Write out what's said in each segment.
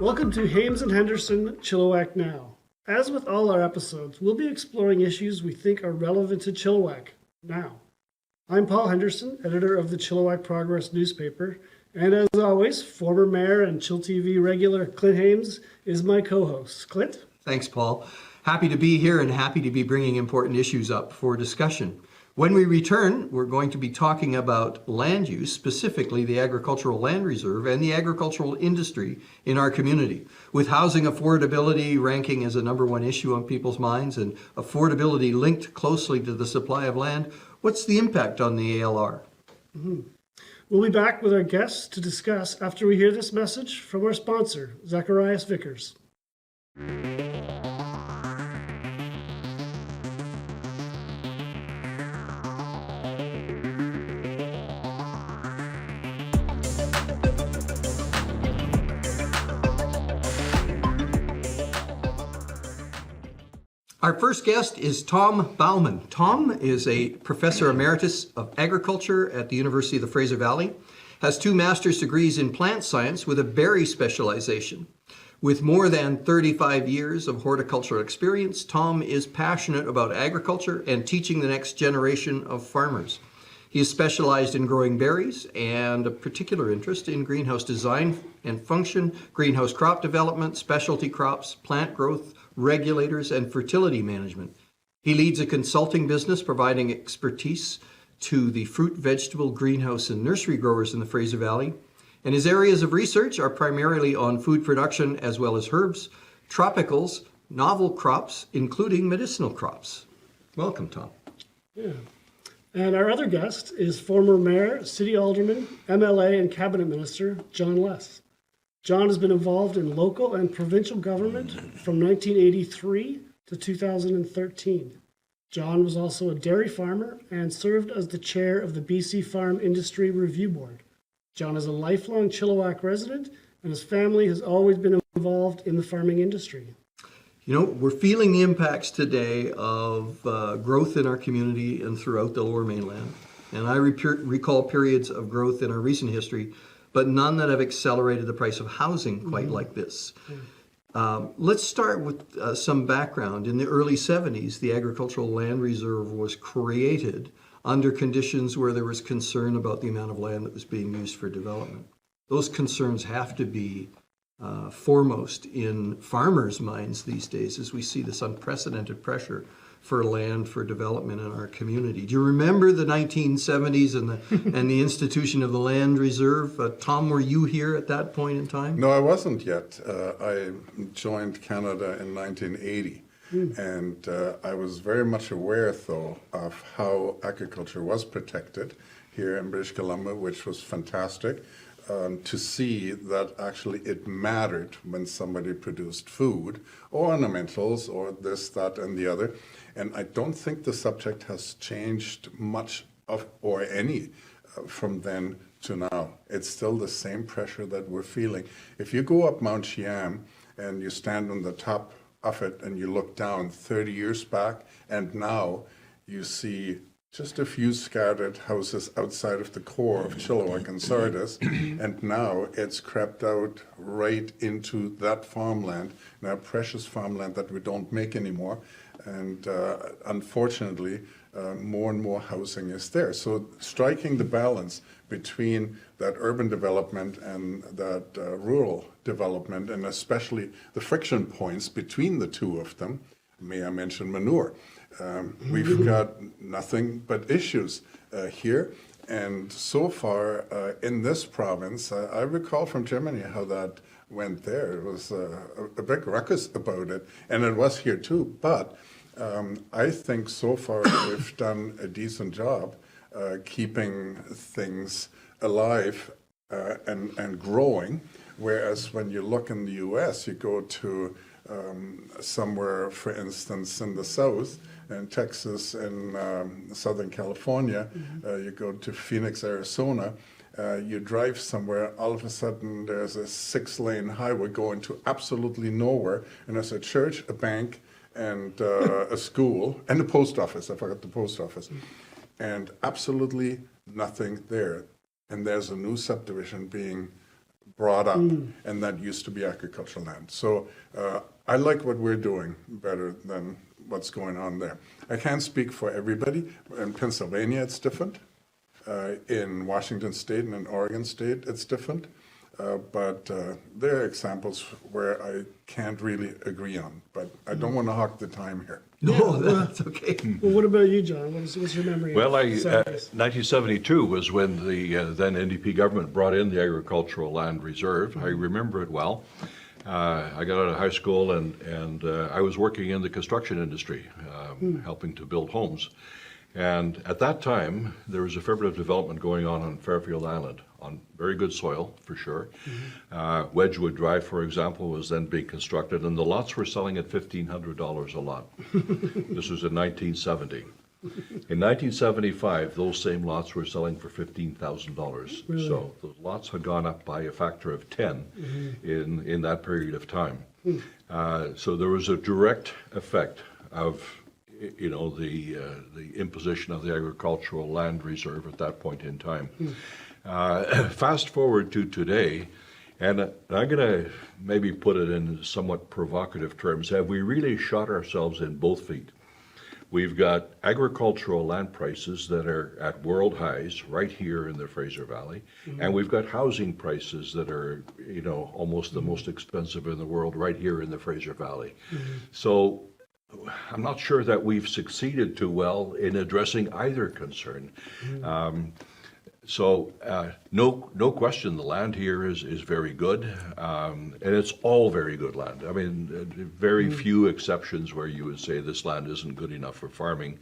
Welcome to Hames and Henderson, Chilliwack Now. As with all our episodes, we'll be exploring issues we think are relevant to Chilliwack now. I'm Paul Henderson, editor of the Chilliwack Progress newspaper, and as always, former mayor and chillTV regular Clint Hames is my co-host. Clint? Thanks, Paul. Happy to be here and happy to be bringing important issues up for discussion. When we return, we're going to be talking about land use, specifically the agricultural land reserve and the agricultural industry in our community. With housing affordability ranking as a #1 issue on people's minds and affordability linked closely to the supply of land, what's the impact on the ALR? We'll be back with our guests to discuss after we hear this message from our sponsor, Zacharias Vickers. Our first guest is Tom Baumann. Tom is a professor emeritus of agriculture at the University of the Fraser Valley, has 2 master's degrees in plant science with a berry specialization. With more than 35 years of horticultural experience, Tom is passionate about agriculture and teaching the next generation of farmers. He is specialized in growing berries and a particular interest in greenhouse design and function, greenhouse crop development, specialty crops, plant growth, regulators, and fertility management. He leads a consulting business providing expertise to the fruit, vegetable, greenhouse, and nursery growers in the Fraser Valley. And his areas of research are primarily on food production as well as herbs, tropicals, novel crops, including medicinal crops. Welcome, Tom. Yeah. And our other guest is former mayor, city alderman, MLA, and cabinet minister, John Less. John has been involved in local and provincial government from 1983 to 2013. John was also a dairy farmer and served as the chair of the BC Farm Industry Review Board. John is a lifelong Chilliwack resident, and his family has always been involved in the farming industry. You know, we're feeling the impacts today of growth in our community and throughout the Lower Mainland. And I recall periods of growth in our recent history, but none that have accelerated the price of housing quite like this. Let's start with some background. In the early 70s, the Agricultural Land Reserve was created under conditions where there was concern about the amount of land that was being used for development. Those concerns have to be foremost in farmers' minds these days as we see this unprecedented pressure for land for development in our community. Do you remember the 1970s and the institution of the Land Reserve? Tom, were you here at that point in time? No, I wasn't yet. I joined Canada in 1980. And I was very much aware, though, of how agriculture was protected here in British Columbia, which was fantastic. To see that actually it mattered when somebody produced food or ornamentals or this, that, and the other. And I don't think the subject has changed much or any from then to now. It's still the same pressure that we're feeling. If you go up Mount Shiam and you stand on the top of it and you look down 30 years back and now you see just a few scattered houses outside of the core of Chilliwack and Sardis, and now it's crept out right into that farmland, now precious farmland that we don't make anymore, and unfortunately, more and more housing is there. So striking the balance between that urban development and that rural development, and especially the friction points between the two of them, may I mention manure. We've got nothing but issues here. And so far in this province, I recall from Germany how that went there. It was a big ruckus about it, and it was here too. But I think so far we've done a decent job keeping things alive and growing. Whereas when you look in the US, you go to somewhere, for instance, in the south, in Texas, in Southern California, you go to Phoenix, Arizona, you drive somewhere, all of a sudden there's a 6-lane highway going to absolutely nowhere, and there's a church, a bank, and a school, and the post office. I forgot the post office. And absolutely nothing there. And there's a new subdivision being brought up, and that used to be agricultural land. So I like what we're doing better than what's going on there. I can't speak for everybody. In Pennsylvania, it's different. In Washington State and in Oregon State, it's different. But there are examples where I can't really agree on. But I don't want to hog the time here. No, that's okay. Well, what about you, John? What's your memory? Well, of Zacharias? 1972 was when the then NDP government brought in the Agricultural Land Reserve. I remember it well. I got out of high school and I was working in the construction industry, helping to build homes. And at that time, there was a fair bit of development going on Fairfield Island, on very good soil, for sure. Wedgwood Drive, for example, was then being constructed, and the lots were selling at $1,500 a lot. This was in 1970. In 1975, those same lots were selling for $15,000. Really? So those lots had gone up by a factor of 10 in that period of time. So there was a direct effect of the imposition of the Agricultural Land Reserve at that point in time. Fast forward to today, and I'm going to maybe put it in somewhat provocative terms. Have we really shot ourselves in both feet? We've got agricultural land prices that are at world highs right here in the Fraser Valley, and we've got housing prices that are, almost the most expensive in the world right here in the Fraser Valley. So I'm not sure that we've succeeded too well in addressing either concern. So no question, the land here is very good, and it's all very good land. I mean, very few exceptions where you would say this land isn't good enough for farming.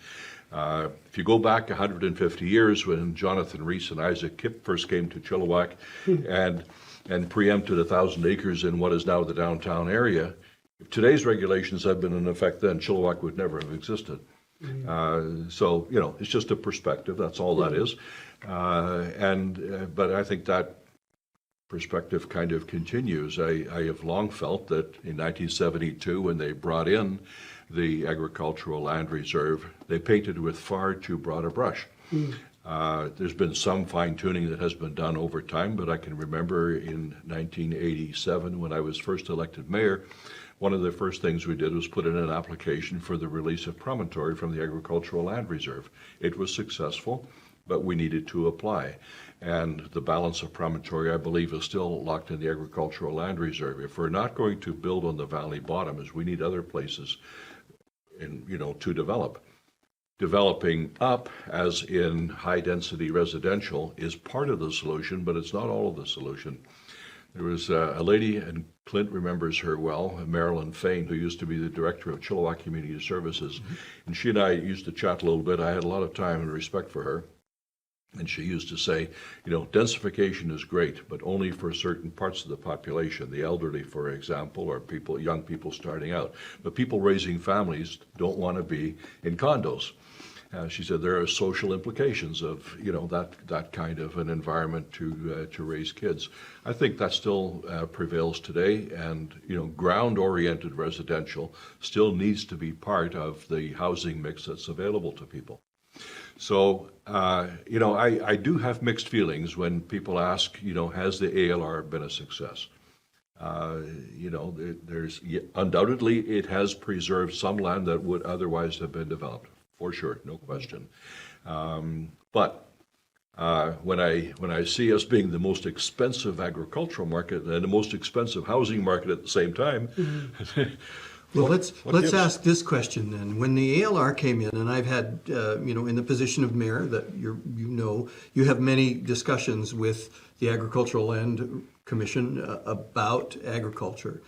If you go back 150 years when Jonathan Rees and Isaac Kipp first came to Chilliwack and preempted 1,000 acres in what is now the downtown area, if today's regulations had been in effect then, Chilliwack would never have existed. So, it's just a perspective, that's all that is. But I think that perspective kind of continues. I have long felt that in 1972, when they brought in the Agricultural Land Reserve, they painted with far too broad a brush. There's been some fine-tuning that has been done over time, but I can remember in 1987, when I was first elected mayor, one of the first things we did was put in an application for the release of promontory from the Agricultural Land Reserve. It was successful, but we needed to apply. And the balance of promontory, I believe, is still locked in the Agricultural Land Reserve. If we're not going to build on the valley bottom, as we need other places to develop. Developing up, as in high-density residential, is part of the solution, but it's not all of the solution. There was a lady, and Clint remembers her well, Marilyn Fain, who used to be the director of Chilliwack Community Services. And she and I used to chat a little bit. I had a lot of time and respect for her. And she used to say, densification is great, but only for certain parts of the population, the elderly, for example, or young people starting out. But people raising families don't want to be in condos. She said there are social implications of that kind of an environment to raise kids. I think that still prevails today, and ground-oriented residential still needs to be part of the housing mix that's available to people. So I do have mixed feelings when people ask, has the ALR been a success? There's undoubtedly it has preserved some land that would otherwise have been developed. For sure, no question. But when I see us being the most expensive agricultural market and the most expensive housing market at the same time. Well, let's ask this question then. When the ALR came in, and I've had, in the position of mayor, that you have many discussions with the Agricultural Land Commission about agriculture.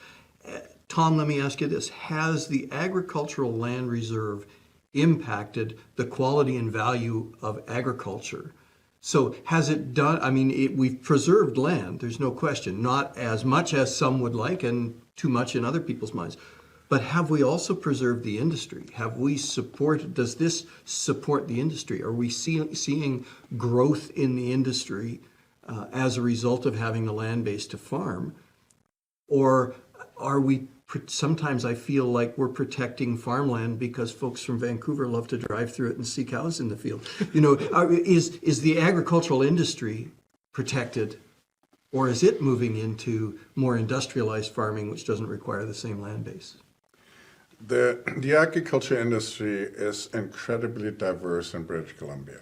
Tom, let me ask you this: has the Agricultural Land Reserve impacted the quality and value of agriculture? So has it done, we've preserved land, there's no question, not as much as some would like and too much in other people's minds. But have we also preserved the industry? Does this support the industry? Are we seeing growth in the industry as a result of having the land base to farm? Or are we, sometimes I feel like we're protecting farmland because folks from Vancouver love to drive through it and see cows in the field. Is the agricultural industry protected Or is it moving into more industrialized farming, which doesn't require the same land base? The agriculture industry is incredibly diverse in British Columbia.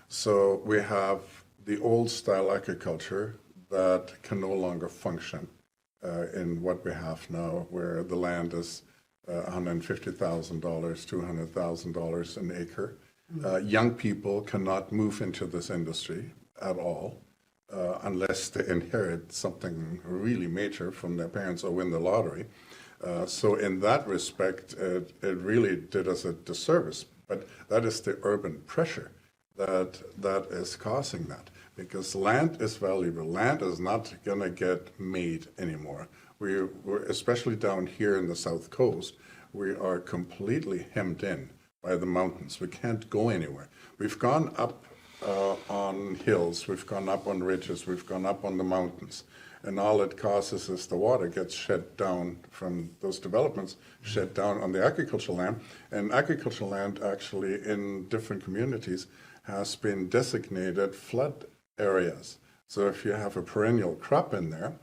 So we have the old style agriculture that can no longer function in what we have now, where the land is $150,000, $200,000 an acre. Young people cannot move into this industry at all unless they inherit something really major from their parents or win the lottery. So in that respect, it really did us a disservice. But that is the urban pressure that is causing that. Because land is valuable. Land is not going to get made anymore. We're, especially down here in the South Coast, we are completely hemmed in by the mountains. We can't go anywhere. We've gone up on hills, we've gone up on ridges, we've gone up on the mountains. And all it causes is the water gets shed down from those developments, shed down on the agricultural land. And agricultural land actually in different communities has been designated flood areas. So if you have a perennial crop in there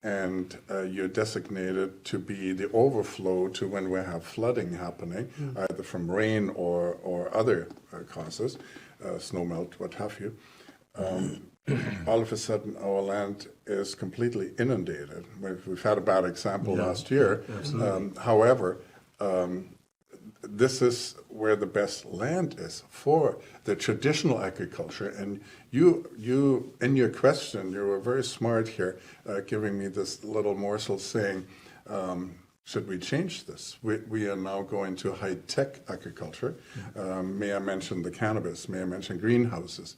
and you're designated to be the overflow to when we have flooding happening, either from rain or other causes, snowmelt, what have you, all of a sudden our land is completely inundated. We've had a bad example last year. However, this is where the best land is for the traditional agriculture. And you in your question, you were very smart here, giving me this little morsel saying, should we change this? We are now going to high-tech agriculture. May I mention the cannabis? May I mention greenhouses?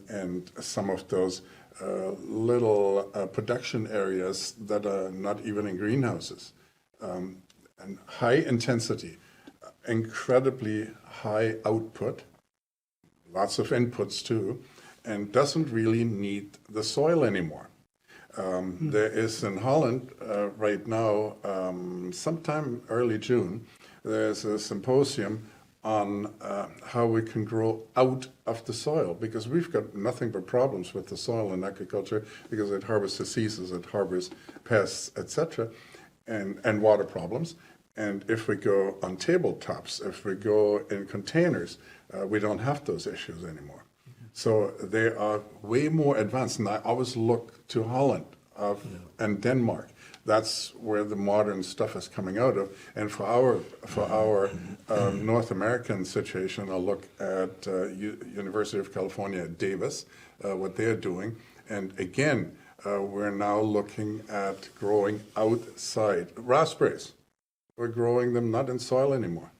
And some of those little production areas that are not even in greenhouses. And high intensity, incredibly high output, lots of inputs too, and doesn't really need the soil anymore. There is in Holland right now, sometime early June, there's a symposium on how we can grow out of the soil, because we've got nothing but problems with the soil in agriculture because it harbors diseases, it harbors pests, etc., and water problems. And if we go on tabletops, if we go in containers, we don't have those issues anymore. So they are way more advanced. And I always look to Holland and Denmark. That's where the modern stuff is coming out of. And for our North American situation, I'll look at University of California at Davis, what they're doing. And again, we're now looking at growing outside. Raspberries. We're growing them not in soil anymore.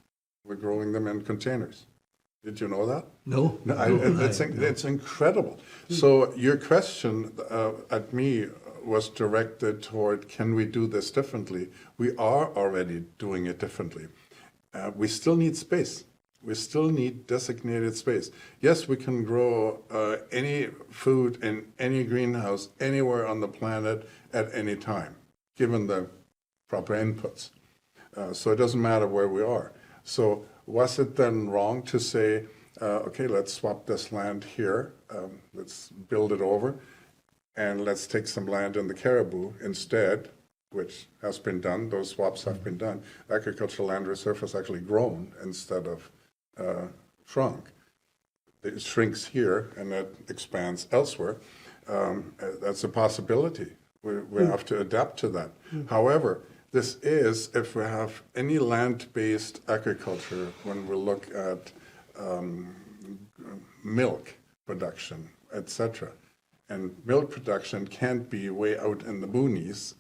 We're growing them in containers. Did you know that? No. It's incredible. So your question at me was directed toward, can we do this differently? We are already doing it differently. We still need space. We still need designated space. Yes, we can grow any food in any greenhouse anywhere on the planet at any time, given the proper inputs. So it doesn't matter where we are. So was it then wrong to say, okay, let's swap this land here, let's build it over, and let's take some land in the Caribou instead, which has been done, those swaps have been done. Agricultural land reserve has actually grown instead of shrunk. It shrinks here and it expands elsewhere. That's a possibility. We have to adapt to that. However, this is, if we have any land-based agriculture, when we look at milk production, etc. And milk production can't be way out in the boonies.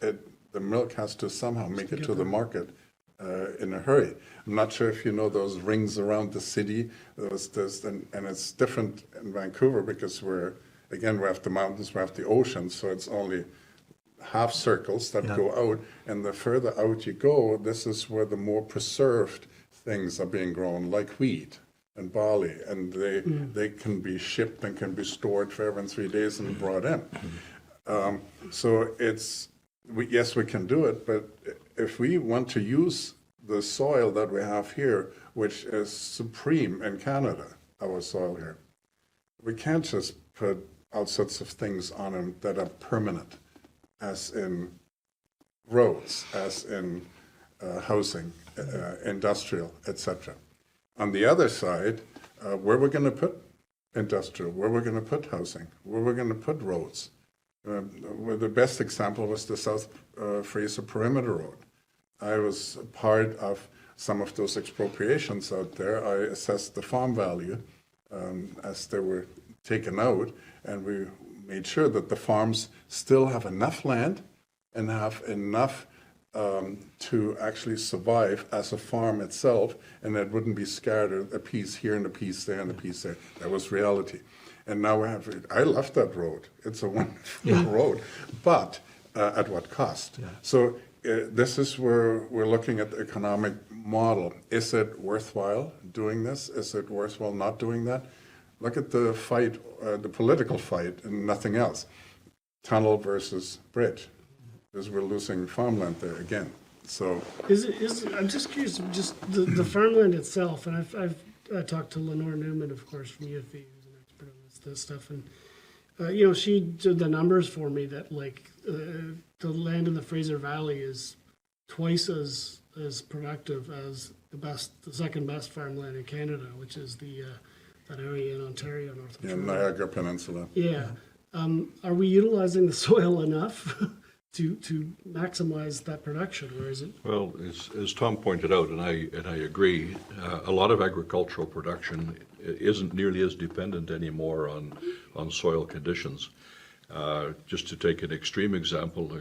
The milk has to somehow make it to the market in a hurry. I'm not sure if you know those rings around the city. And it's different in Vancouver because we have the mountains, we have the ocean, so it's only half circles that go out, and the further out you go, this is where the more preserved things are being grown, like wheat and barley, and they can be shipped and can be stored for even 3 days and brought in. So yes, we can do it, but if we want to use the soil that we have here, which is supreme in Canada, our soil here, we can't just put all sorts of things on them that are permanent, as in roads, as in housing, industrial, etc. On the other side, where we're going to put industrial, where we're going to put housing, where we're going to put roads. Well, the best example was the South Fraser Perimeter Road. I was part of some of those expropriations out there. I assessed the farm value as they were taken out, and we made sure that the farms still have enough land and have enough to actually survive as a farm itself, and that wouldn't be scattered, a piece here and a piece there and a piece there. That was reality. And now I love that road. It's a wonderful road, but at what cost? Yeah. So this is where we're looking at the economic model. Is it worthwhile doing this? Is it worthwhile not doing that? Look at the fight, the political fight, and nothing else. Tunnel versus bridge, because we're losing farmland there again. So I'm just curious, just the farmland itself, and I've talked to Lenore Newman, of course, from UFE, who's an expert on this stuff, and she did the numbers for me that the land in the Fraser Valley is twice as productive as the second best farmland in Canada, which is that area in Ontario, North of Toronto. Niagara Peninsula. Yeah. Are we utilizing the soil enough to maximize that production, or is it? Well, as Tom pointed out, and I agree, a lot of agricultural production isn't nearly as dependent anymore on soil conditions. Just to take an extreme example,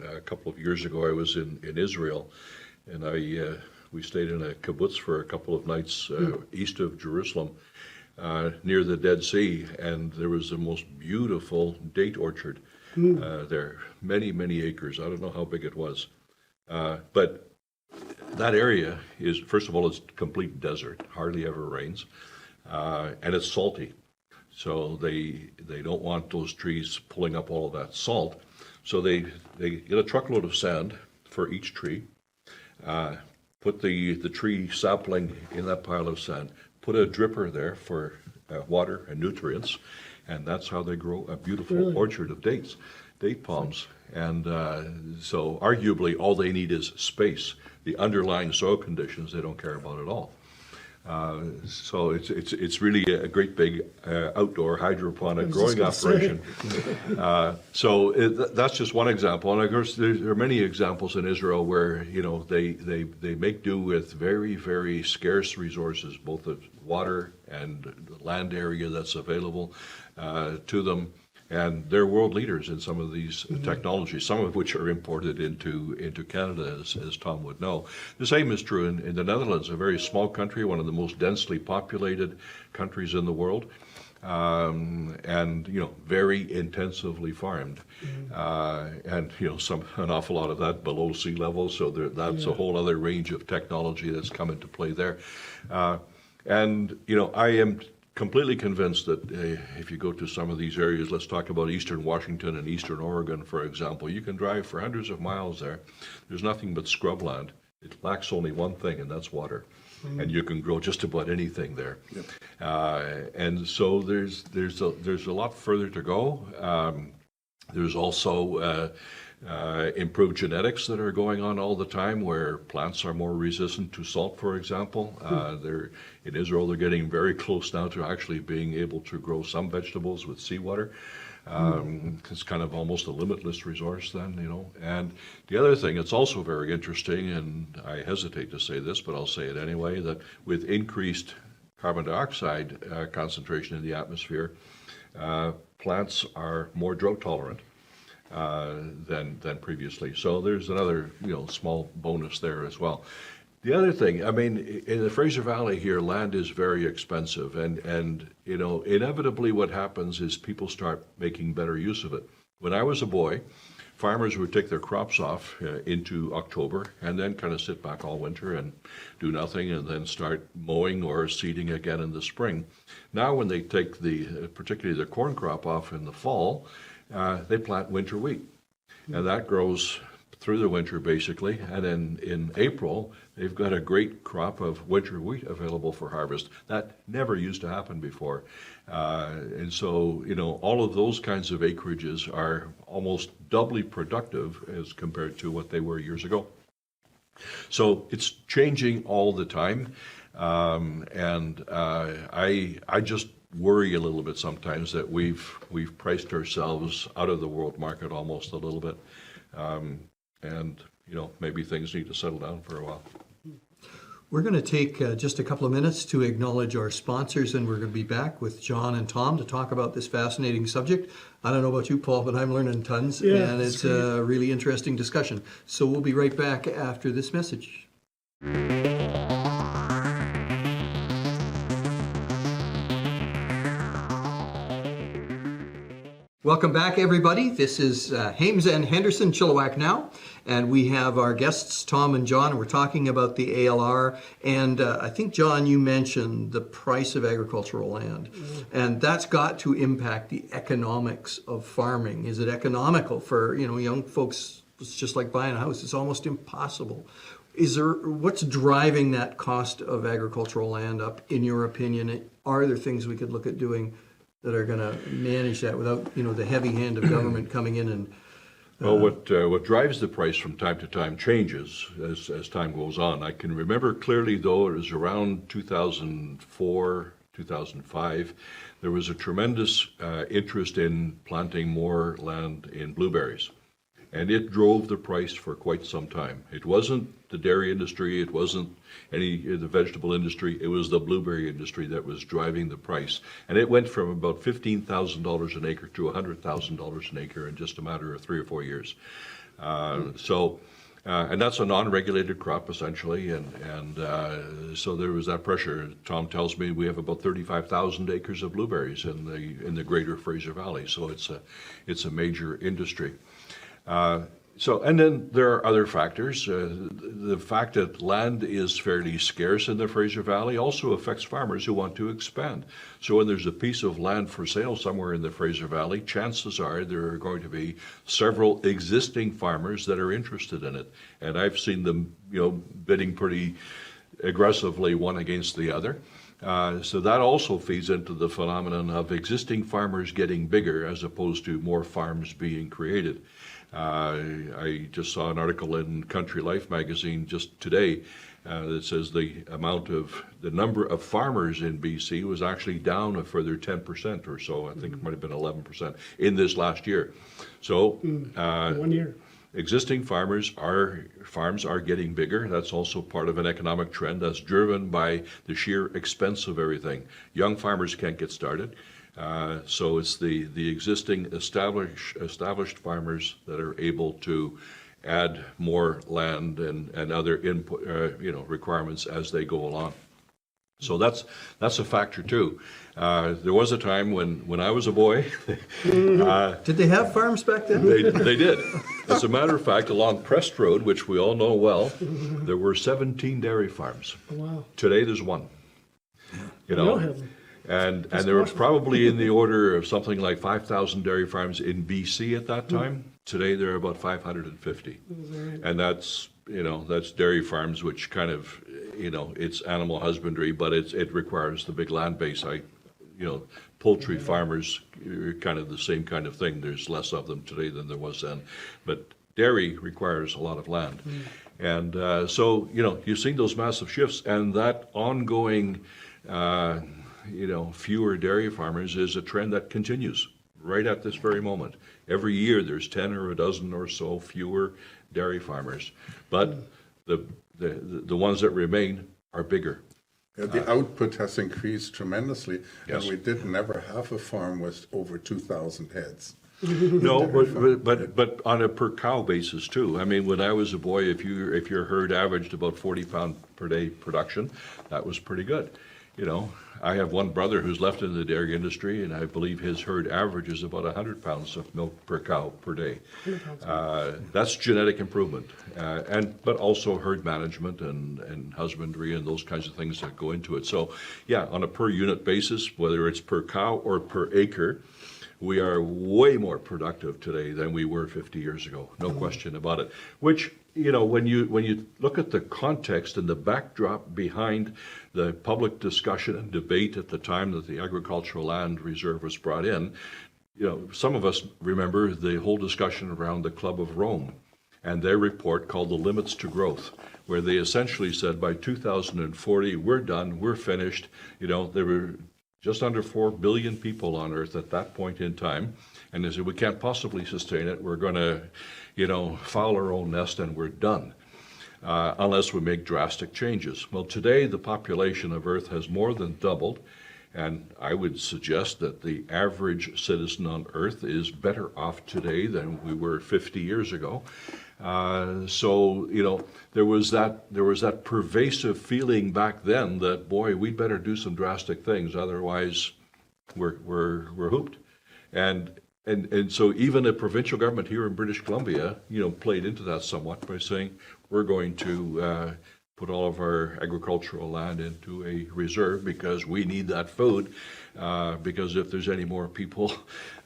a couple of years ago I was in Israel, and we stayed in a kibbutz for a couple of nights east of Jerusalem, near the Dead Sea, and there was the most beautiful date orchard there, many acres. I don't know how big it was, but that area is, first of all, it's complete desert, hardly ever rains, and it's salty. So they don't want those trees pulling up all of that salt. So they get a truckload of sand for each tree, put the tree sapling in that pile of sand, put a dripper there for water and nutrients, and that's how they grow a beautiful orchard of date palms. And so arguably all they need is space. The underlying soil conditions they don't care about at all. So it's really a great big outdoor hydroponic growing operation. So that's just one example, and of course there are many examples in Israel where they make do with very scarce resources, both of water and the land area that's available to them. And they're world leaders in some of these technologies, some of which are imported into Canada, as Tom would know. The same is true in the Netherlands, a very small country, one of the most densely populated countries in the world, and very intensively farmed, and an awful lot of that below sea level. So that's a whole other range of technology that's come into play there, and I am completely convinced that if you go to some of these areas, let's talk about eastern Washington and eastern Oregon, for example, you can drive for hundreds of miles there. There's nothing but scrubland. It lacks only one thing, and that's water. And you can grow just about anything there. Yep. And so there's a lot further to go. There's also improved genetics that are going on all the time, where plants are more resistant to salt, for example. In Israel, they're getting very close now to actually being able to grow some vegetables with seawater. It's kind of almost a limitless resource then, And the other thing, it's also very interesting, and I hesitate to say this, but I'll say it anyway, that with increased carbon dioxide concentration in the atmosphere, plants are more drought tolerant than previously. So there's another small bonus there as well. The other thing, in the Fraser Valley here, land is very expensive, and inevitably what happens is people start making better use of it. When I was a boy, farmers would take their crops off into October and then kind of sit back all winter and do nothing, and then start mowing or seeding again in the spring. Now when they take particularly the corn crop off in the fall, they plant winter wheat, and that grows through the winter basically, and then in April they've got a great crop of winter wheat available for harvest. That never used to happen before, and so all of those kinds of acreages are almost doubly productive as compared to what they were years ago. So it's changing all the time, and I just worry a little bit sometimes that we've priced ourselves out of the world market almost a little bit, and maybe things need to settle down for a while. We're going to take just a couple of minutes to acknowledge our sponsors, and we're going to be back with John and Tom to talk about this fascinating subject. I don't know about you, Paul, but I'm learning tons, and it's a really interesting discussion. So we'll be right back after this message. Welcome back, everybody. This is Hames and Henderson, Chilliwack Now, and we have our guests, Tom and John, and we're talking about the ALR. And I think, John, you mentioned the price of agricultural land, and that's got to impact the economics of farming. Is it economical for young folks? It's just like buying a house; it's almost impossible. What's driving that cost of agricultural land up, in your opinion? Are there things we could look at doing that are going to manage that without, the heavy hand of government coming in and... Well, what drives the price from time to time changes as time goes on. I can remember clearly, though, it was around 2004, 2005, there was a tremendous interest in planting more land in blueberries. And it drove the price for quite some time. It wasn't the dairy industry, it wasn't the vegetable industry, it was the blueberry industry that was driving the price. And it went from about $15,000 an acre to $100,000 an acre in just a matter of 3 or 4 years. And that's a non-regulated crop essentially, and so there was that pressure. Tom tells me we have about 35,000 acres of blueberries in the greater Fraser Valley, so it's a major industry. And then there are other factors. The fact that land is fairly scarce in the Fraser Valley also affects farmers who want to expand. So when there's a piece of land for sale somewhere in the Fraser Valley, chances are there are going to be several existing farmers that are interested in it. And I've seen them, bidding pretty aggressively one against the other. So that also feeds into the phenomenon of existing farmers getting bigger as opposed to more farms being created. I just saw an article in Country Life magazine just today that says the number of farmers in BC was actually down a further 10% or so. I think it might have been 11% in this last year. So 1 year. Existing farms are getting bigger. That's also part of an economic trend that's driven by the sheer expense of everything. Young farmers can't get started. So it's the existing established farmers that are able to add more land and other input requirements as they go along. So that's a factor too. There was a time when I was a boy. Did they have farms back then? They did. As a matter of fact, along Prest Road, which we all know well, there were 17 dairy farms. Wow. Today there's one. And there were awesome. probably in the order of something like 5,000 dairy farms in BC at that time. Today there are about 550. Right. And that's dairy farms, which kind of, it's animal husbandry, but it requires the big land base. Poultry farmers are kind of the same kind of thing. There's less of them today than there was then. But dairy requires a lot of land. And so, you've seen those massive shifts, and that ongoing fewer dairy farmers is a trend that continues right at this very moment. Every year there's 10 or a dozen or so fewer dairy farmers, but the ones that remain are bigger. Yeah, the output has increased tremendously, Yes. and we did never have a farm with over 2,000 heads. No, but on a per cow basis too. I mean, when I was a boy, if your herd averaged about 40 pound per day production, that was pretty good. I have one brother who's left in the dairy industry, and I believe his herd averages about 100 pounds of milk per cow per day. That's genetic improvement, but also herd management and husbandry and those kinds of things that go into it. So, yeah, on a per unit basis, whether it's per cow or per acre, we are way more productive today than we were 50 years ago. No question about it. Which, when you look at the context and the backdrop behind the public discussion and debate at the time that the Agricultural Land Reserve was brought in, some of us remember the whole discussion around the Club of Rome and their report called The Limits to Growth, where they essentially said by 2040, we're done, we're finished. There were just under 4 billion people on Earth at that point in time. And they said, we can't possibly sustain it. We're going to, foul our own nest and we're done, unless we make drastic changes. Well, today the population of Earth has more than doubled. And I would suggest that the average citizen on Earth is better off today than we were 50 years ago. So there was that pervasive feeling back then that, boy, we better do some drastic things, otherwise we're hooped. And so even a provincial government here in British Columbia, played into that somewhat by saying we're going to put all of our agricultural land into a reserve because we need that food. Because if there's any more people,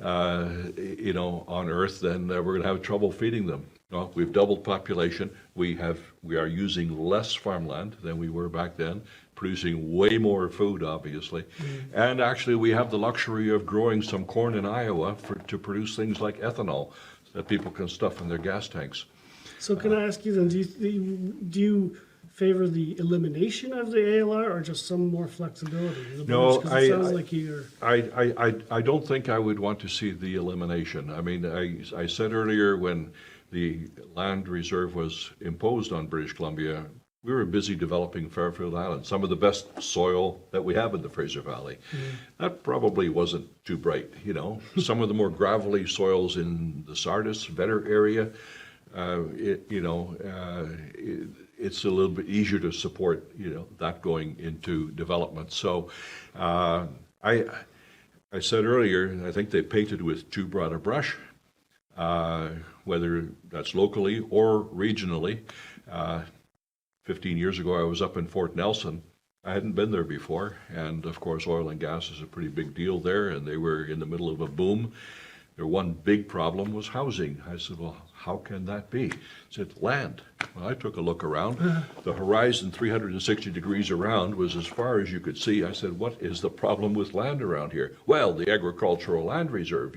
on Earth, then we're going to have trouble feeding them. Well, we've doubled population. We are using less farmland than we were back then, producing way more food, obviously. And actually, we have the luxury of growing some corn in Iowa to produce things like ethanol that people can stuff in their gas tanks. So can I ask you then, do you favor the elimination of the ALR or just some more flexibility? No, it sounds like you're... I don't think I would want to see the elimination. I mean, I said earlier when the land reserve was imposed on British Columbia, we were busy developing Fairfield Island, some of the best soil that we have in the Fraser Valley. That probably wasn't too bright, Some of the more gravelly soils in the Sardis, Vetter area, it's a little bit easier to support, that going into development. So I said earlier, I think they painted with too broad a brush, whether that's locally or regionally. 15 years ago, I was up in Fort Nelson. I hadn't been there before. And of course, oil and gas is a pretty big deal there. And they were in the middle of a boom. Their one big problem was housing. I said, well, how can that be? He said, land. Well, I took a look around. The horizon 360 degrees around was as far as you could see. I said, what is the problem with land around here? Well, the Agricultural Land Reserve,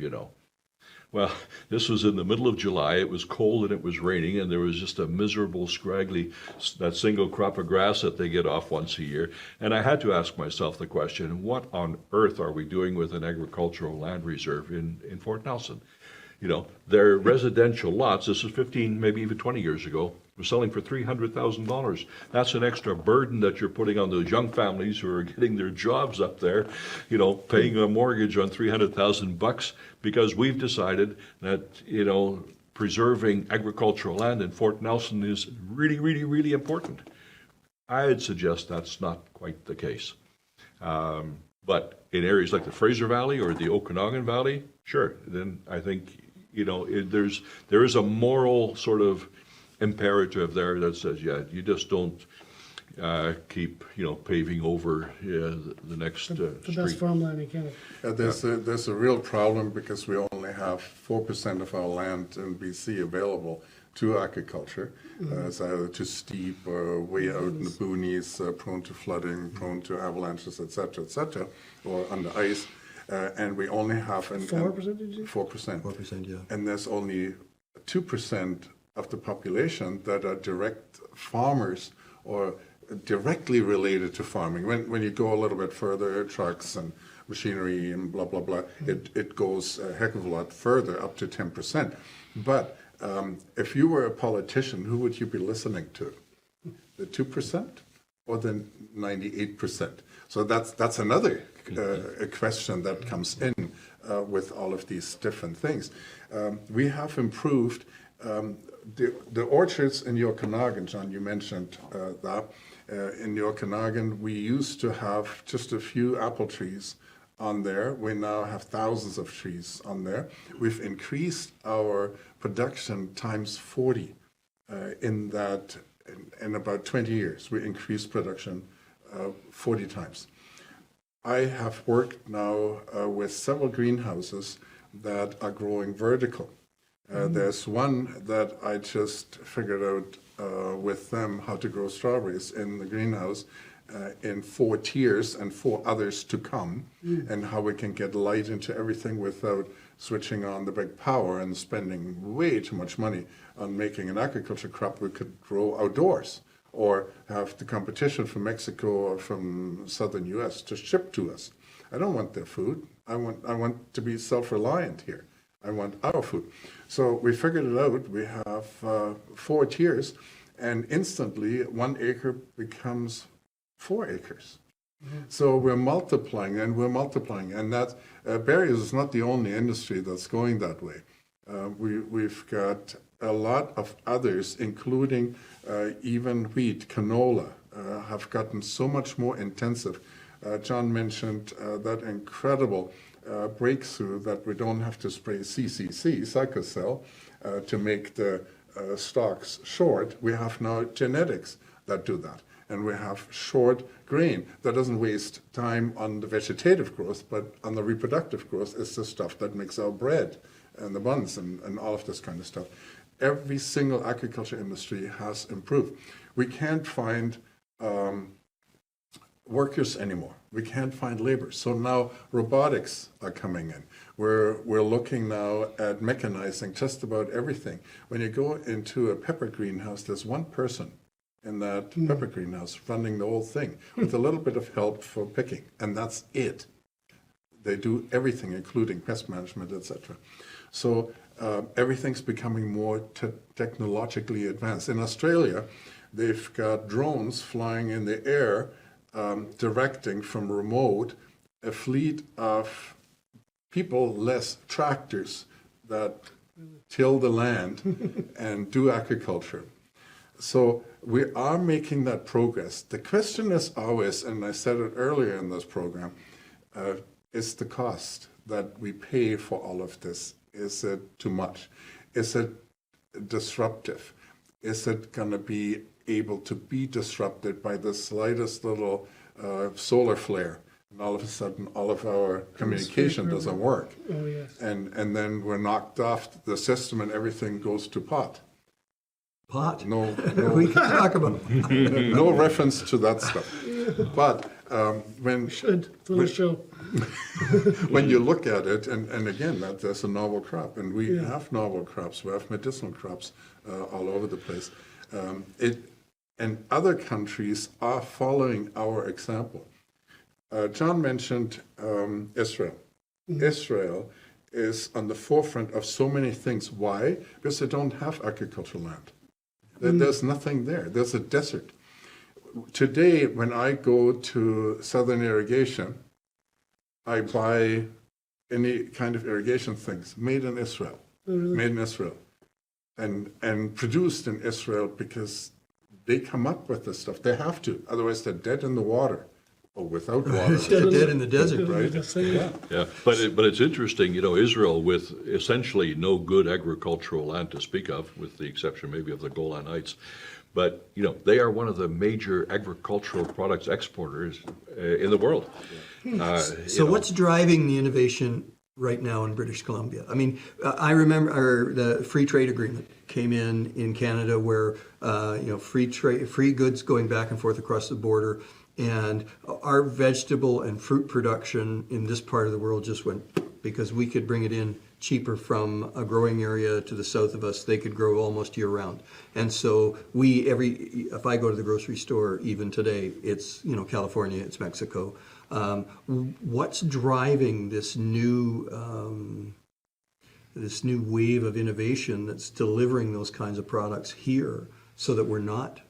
Well, this was in the middle of July. It was cold and it was raining, and there was just a miserable, scraggly, that single crop of grass that they get off once a year. And I had to ask myself the question, what on earth are we doing with an agricultural land reserve in Fort Nelson? Their residential lots, this is 15, maybe even 20 years ago, were selling for $300,000. That's an extra burden that you're putting on those young families who are getting their jobs up there, paying a mortgage on $300,000 because we've decided that, preserving agricultural land in Fort Nelson is really, really, really important. I'd suggest that's not quite the case. But in areas like the Fraser Valley or the Okanagan Valley, sure, then I think, there is a moral sort of imperative there that says, you just don't keep, paving over the next the street. best farmland in Canada. There's a real problem because we only have 4% of our land in BC available to agriculture. It's either too steep or way out in the boonies, prone to flooding, prone to avalanches, etc., or under ice. And we only have 4%, did you? 4%. 4%, yeah. And there's only 2% of the population that are direct farmers or directly related to farming. When you go a little bit further, trucks and machinery and blah, blah, blah, it goes a heck of a lot further, up to 10%. But if you were a politician, who would you be listening to? The 2% or the 98%? So that's another question that comes in with all of these different things. We have improved the orchards in the Okanagan. John, you mentioned that. In the Okanagan, we used to have just a few apple trees on there. We now have thousands of trees on there. We've increased our production times 40 in about 20 years. We increased production 40 times. I have worked now with several greenhouses that are growing vertical. There's one that I just figured out with them how to grow strawberries in the greenhouse in 4 tiers and 4 others to come, and how we can get light into everything without switching on the big power and spending way too much money on making an agriculture crop we could grow outdoors, or have the competition from Mexico or from southern US to ship to us. I don't want their food. I want to be self-reliant here. I want our food. So we figured it out. We have 4 tiers, and instantly 1 acre becomes 4 acres. So we're multiplying, and that berries is not the only industry that's going that way. We've got a lot of others, including even wheat, canola, have gotten so much more intensive. John mentioned that incredible breakthrough that we don't have to spray CCC, cycocell, to make the stalks short. We have now genetics that do that. And we have short grain that doesn't waste time on the vegetative growth, but on the reproductive growth is the stuff that makes our bread and the buns and all of this kind of stuff. Every single agriculture industry has improved. We can't find workers anymore. We can't find labor. So now robotics are coming in. We're looking now at mechanizing just about everything. When you go into a pepper greenhouse, there's 1 person in that pepper greenhouse running the whole thing with a little bit of help for picking, and that's it. They do everything, including pest management, etc. So everything's becoming more technologically advanced. In Australia, they've got drones flying in the air, directing from remote a fleet of people, less tractors, that till the land and do agriculture. So we are making that progress. The question is always, and I said it earlier in this program, is the cost that we pay for all of this. Is it too much? Is it disruptive? Is it going to be able to be disrupted by the slightest little solar flare? And all of a sudden, all of our communication doesn't work. Oh, yes. And then we're knocked off the system and everything goes to pot. Pot? No, We can talk about no reference to that stuff. But when Should, for the show. when you look at it, and again, that's a novel crop, and we have novel crops, we have medicinal crops all over the place. And other countries are following our example. John mentioned Israel. Israel is on the forefront of so many things. Why? Because they don't have agricultural land. There's nothing there. There's a desert. Today, when I go to Southern Irrigation, I buy any kind of irrigation things made in Israel, made in Israel, and produced in Israel, because they come up with this stuff. They have to, otherwise they're dead in the water or without water. They're dead in the desert, right? Yeah, but it's interesting, Israel with essentially no good agricultural land to speak of, with the exception maybe of the Golan Heights. But, they are one of the major agricultural products exporters in the world. So what's driving the innovation right now in British Columbia? I mean, I remember the free trade agreement came in Canada, where free goods going back and forth across the border, and our vegetable and fruit production in this part of the world just went, because we could bring it in cheaper from a growing area to the south of us. They could grow almost year round. And so if I go to the grocery store, even today, it's, California, it's Mexico. What's driving this new wave of innovation that's delivering those kinds of products here, so that we're not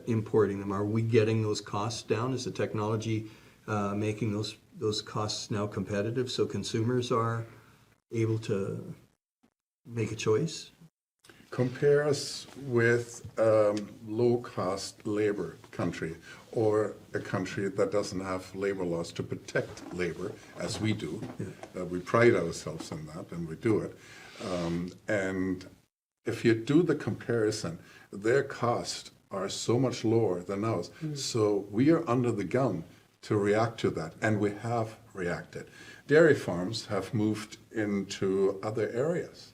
importing them? Are we getting those costs down? Is the technology making those costs now competitive, so consumers are able to make a choice? Compare us with low-cost labor country, or a country that doesn't have labor laws to protect labor, as we do. We pride ourselves in that, and we do it. And if you do the comparison, their costs are so much lower than ours. So we are under the gun to react to that, and we have reacted. dairy farms have moved into other areas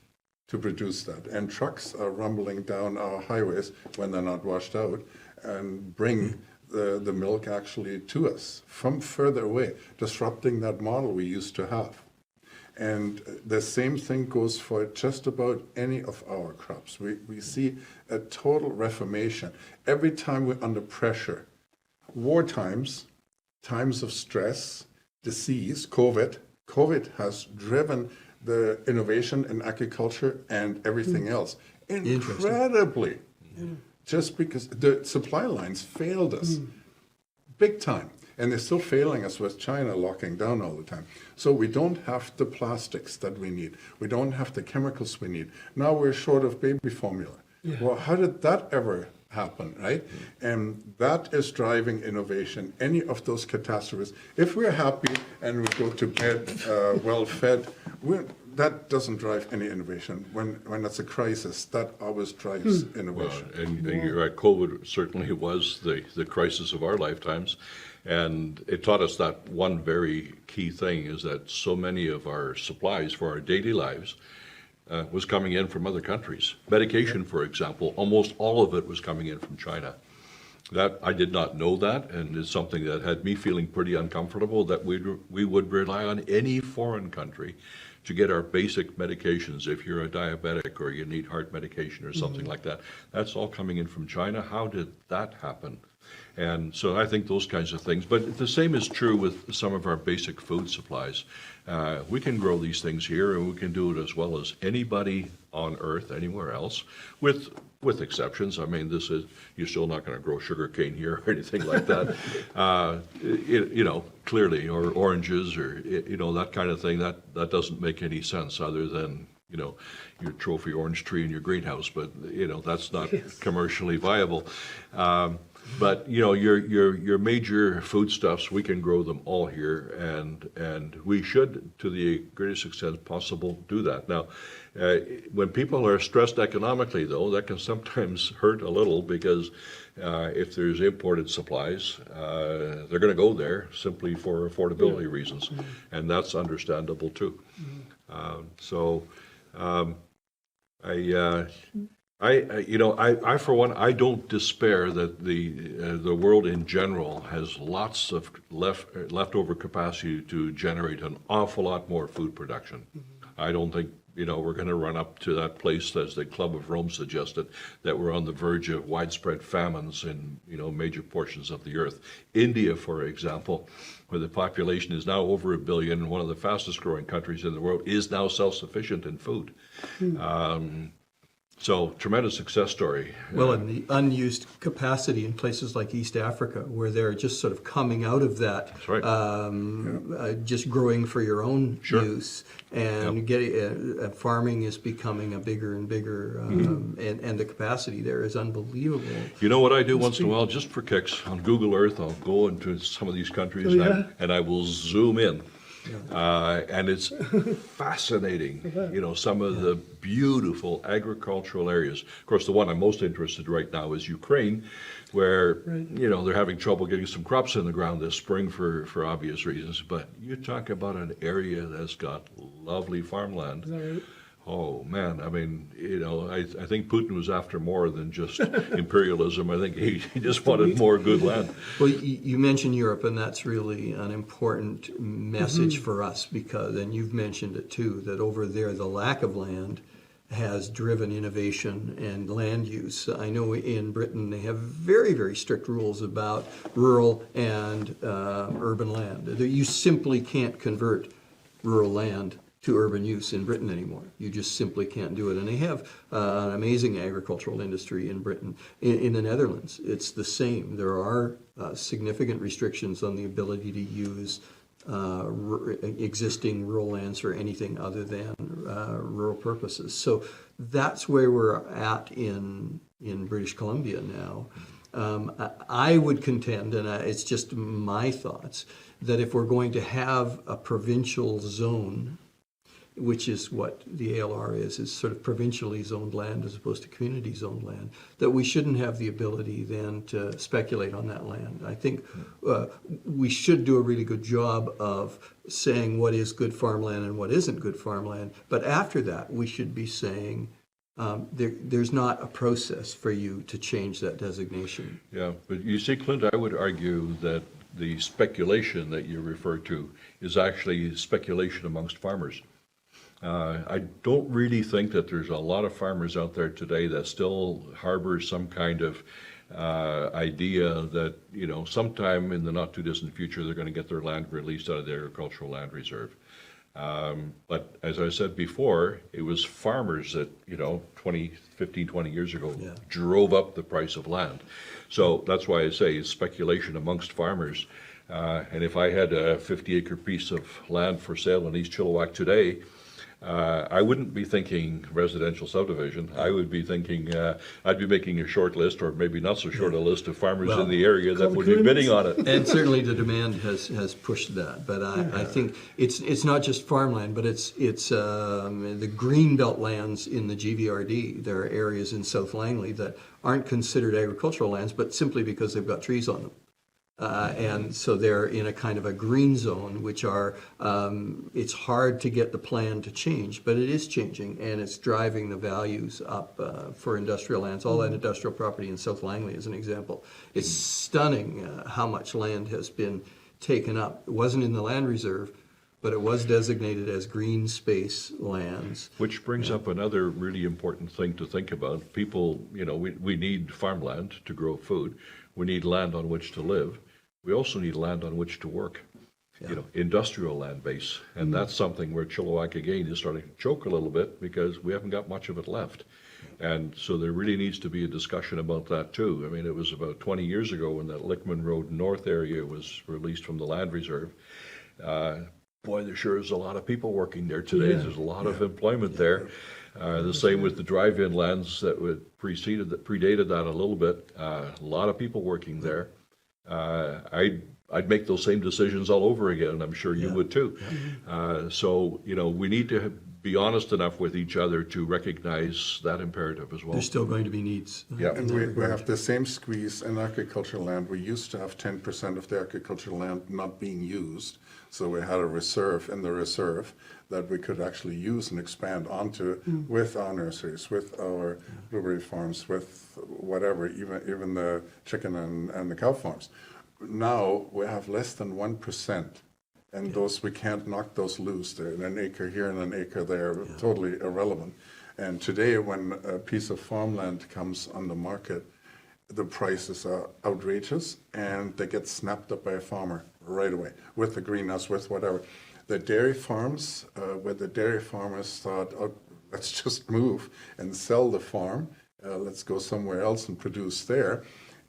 to produce that. And trucks are rumbling down our highways when they're not washed out and bring the milk actually to us from further away, disrupting that model we used to have. And the same thing goes for just about any of our crops. We see a total reformation. Every time we're under pressure, war times, times of stress, disease, COVID has driven the innovation in agriculture and everything else incredibly. Just because the supply lines failed us big time. And they're still failing us with China locking down all the time. So we don't have the plastics that we need. We don't have the chemicals we need. Now we're short of baby formula. Yeah. Well, how did that ever happen, right? And that is driving innovation. Any of those catastrophes. If we're happy and we go to bed well-fed, that doesn't drive any innovation. When it's a crisis, that always drives innovation. Well, and you're right, COVID certainly was the crisis of our lifetimes. And it taught us that one very key thing is that so many of our supplies for our daily lives was coming in from other countries. Medication, for example, almost all of it was coming in from China. That I did not know that, and it's something that had me feeling pretty uncomfortable, that we would rely on any foreign country to get our basic medications. If you're a diabetic or you need heart medication or something like that, that's all coming in from China. How did that happen? And so I think those kinds of things. But the same is true with some of our basic food supplies. We can grow these things here, and we can do it as well as anybody on Earth, anywhere else, with exceptions. I mean, you're still not going to grow sugarcane here or anything like that. Clearly, or oranges or, that kind of thing. That doesn't make any sense other than, your trophy orange tree in your greenhouse. But, that's not commercially viable. But your major foodstuffs, we can grow them all here, and we should, to the greatest extent possible, do that. Now, when people are stressed economically, though, that can sometimes hurt a little because if there's imported supplies, they're going to go there simply for affordability reasons, and that's understandable too. I for one, I don't despair that the world in general has lots of leftover capacity to generate an awful lot more food production. I don't think we're going to run up to that place, as the Club of Rome suggested, that we're on the verge of widespread famines in major portions of the earth. India, for example, where the population is now over 1 billion, one of the fastest growing countries in the world, is now self-sufficient in food. So, tremendous success story. Well, and the unused capacity in places like East Africa, where they're just sort of coming out of that, that's right. Just growing for your own Sure. use, and farming is becoming a bigger and bigger, and the capacity there is unbelievable. You know what I do once in a while, just for kicks, on Google Earth, I'll go into some of these countries and I will zoom in. And it's fascinating, some of the beautiful agricultural areas. Of course, the one I'm most interested in right now is Ukraine, where, they're having trouble getting some crops in the ground this spring for obvious reasons. But you talk about an area that's got lovely farmland. Is that right? Oh, man, I mean, I think Putin was after more than just imperialism. I think he just wanted more good land. Well, you mentioned Europe, and that's really an important message for us because, and you've mentioned it too, that over there the lack of land has driven innovation and land use. I know in Britain they have very, very strict rules about rural and urban land. You simply can't convert rural land to urban use in Britain anymore. You just simply can't do it. And they have an amazing agricultural industry in Britain. In the Netherlands, it's the same. There are significant restrictions on the ability to use existing rural lands for anything other than rural purposes. So that's where we're at in British Columbia now. I would contend, and it's just my thoughts, that if we're going to have a provincial zone which is what the ALR is sort of provincially zoned land as opposed to community zoned land, that we shouldn't have the ability then to speculate on that land. I think we should do a really good job of saying what is good farmland and what isn't good farmland, but after that we should be saying there's not a process for you to change that designation. Yeah, but you see, Clint, I would argue that the speculation that you refer to is actually speculation amongst farmers. I don't really think that there's a lot of farmers out there today that still harbor some kind of idea that, you know, sometime in the not too distant future they're going to get their land released out of the agricultural land reserve. But as I said before, it was farmers that, you know, 15, 20 years ago drove up the price of land. So that's why I say it's speculation amongst farmers. And if I had a 50-acre piece of land for sale in East Chilliwack today, I wouldn't be thinking residential subdivision. I would be thinking, I'd be making a short list, or maybe not so short a list of farmers in the area that would be bidding on it. And certainly the demand has pushed that. But I think it's not just farmland, but it's the greenbelt lands in the GVRD. There are areas in South Langley that aren't considered agricultural lands, but simply because they've got trees on them. And so they're in a kind of a green zone, which are, it's hard to get the plan to change, but it is changing, and it's driving the values up for industrial lands. All that industrial property in South Langley is an example. It's stunning how much land has been taken up. It wasn't in the land reserve, but it was designated as green space lands. Which brings up another really important thing to think about. People, you know, we need farmland to grow food. We need land on which to live. We also need land on which to work, you know, industrial land base. And that's something where Chilliwack, again, is starting to choke a little bit because we haven't got much of it left. And so there really needs to be a discussion about that too. I mean, it was about 20 years ago when that Lickman Road North area was released from the land reserve. Boy, there sure is a lot of people working there today. There's a lot of employment there. The same with the drive-in lands that predated that a little bit. A lot of people working there. I'd make those same decisions all over again, and I'm sure you would too. So, you know, we need to be honest enough with each other to recognize that imperative as well. There's still going to be needs. And we have the same squeeze in agricultural land. We used to have 10% of the agricultural land not being used. So we had a reserve in the reserve that we could actually use and expand onto with our nurseries, with our blueberry farms, with whatever, even the chicken and the cow farms. Now we have less than 1%. And those, we can't knock those loose. They're an acre here and an acre there, totally irrelevant. And today, when a piece of farmland comes on the market, the prices are outrageous, and they get snapped up by a farmer right away, with the greenhouse, with whatever. The dairy farms, where the dairy farmers thought, oh, let's just move and sell the farm, let's go somewhere else and produce there.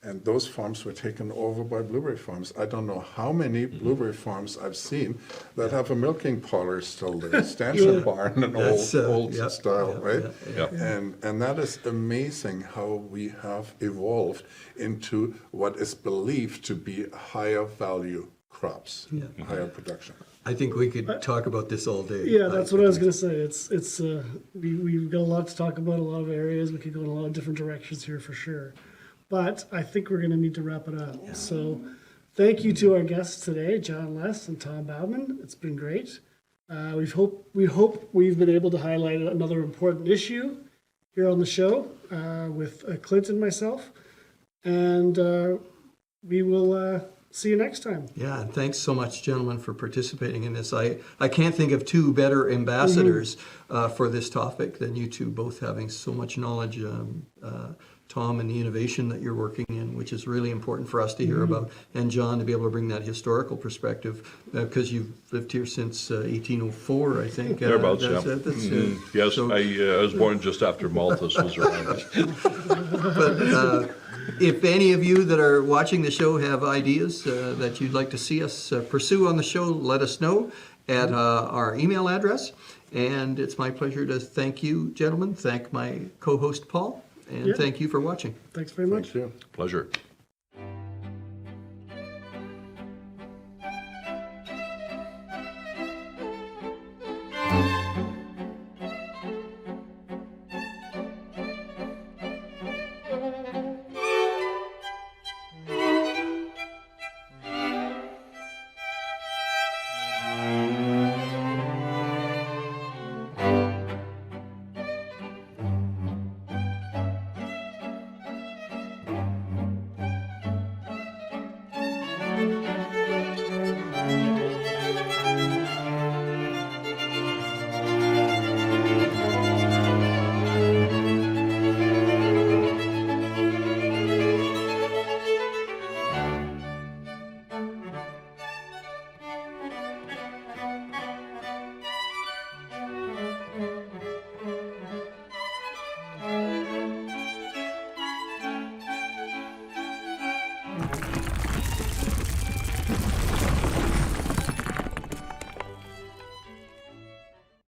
And those farms were taken over by blueberry farms. I don't know how many blueberry farms I've seen that have a milking parlor still there, stanchion barn, an old style, right? And that is amazing how we have evolved into what is believed to be higher value crops, higher production. I think we could talk about this all day. Yeah, that's what I was going to say. We've got a lot to talk about, a lot of areas. We could go in a lot of different directions here for sure. But I think we're going to need to wrap it up. Yeah. So thank you to our guests today, John Less and Tom Baumann. It's been great. We hope we've been able to highlight another important issue here on the show with Clint and myself. And we will see you next time. Yeah, and thanks so much, gentlemen, for participating in this. I can't think of two better ambassadors for this topic than you two, both having so much knowledge. Tom, and the innovation that you're working in, which is really important for us to hear about, and John, to be able to bring that historical perspective, because you've lived here since 1804, I think. Thereabouts, Yes, so, I was born just after Malthus was around. But if any of you that are watching the show have ideas that you'd like to see us pursue on the show, let us know at our email address. And it's my pleasure to thank you, gentlemen, thank my co-host, Paul. And thank you for watching. Thanks very much. Thank you. Pleasure.